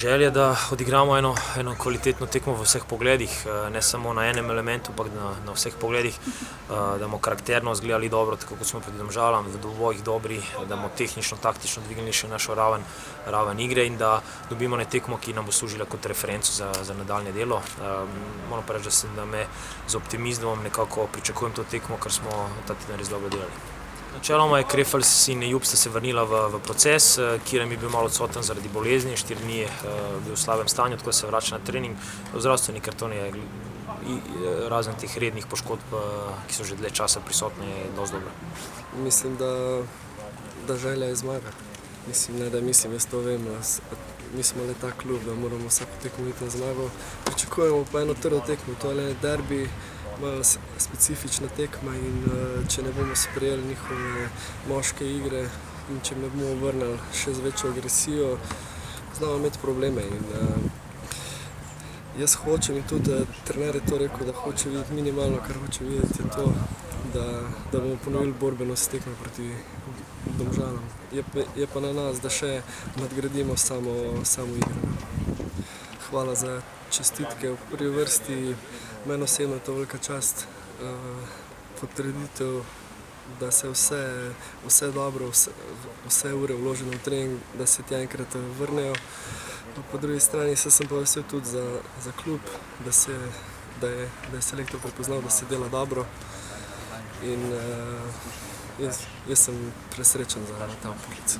Želja, da odigramo eno kvalitetno tekmo v vseh pogledih, ne samo na enem elementu, ampak na vseh pogledih, da bomo karakterno izgledali dobro, tako kot smo pred Domžalami, v dvobojih dobri, da bomo tehnično, taktično dvignili še našo raven igre in da dobimo tekmo, ki nam bo služila kot referenco za nadaljnje delo. Moram pa reči, da me z optimizmom nekako pričakujem to tekmo, ker smo ta teden res dobro delali. Načeloma je Krefels in Jup sta se vrnila v proces, Kirem je bil malo odsoten zaradi bolezni, 4 dni je bil v slabem stanju, tako se vrača na trening. Zdravstveni karton je razen teh rednih poškodb, ki so že dlje časa prisotne, je dosti dobro. Mislim, da želja je zmaga. Jaz to vem. Mi smo le ta klub, da moramo vsako tekmo iti na zmago. Pričakujemo pa eno trdo tekmo, to je le derbi, malo specifična tekma in če ne bomo sprejeli njihove moške igre in če ne bomo vrnili še z večjo agresijo, znamo imeti probleme. Jaz hočem in tudi trener je to rekel, da hoče videti minimalno, kar hoče videti je to, da bomo ponovili borbenost tekme proti Domžalam. Je pa na nas, da še nadgradimo samo igro. Hvala za čestitke v prvi vrsti. Meni osebno je to velika čast, potrditev, da se vse dobro, vse ure vložene v trening, da se tja enkrat vrnejo. Po drugi strani sem pa vesel tudi za klub, da je selektor prepoznal, da se dela dobro. In jaz sem presrečen za ta poklic.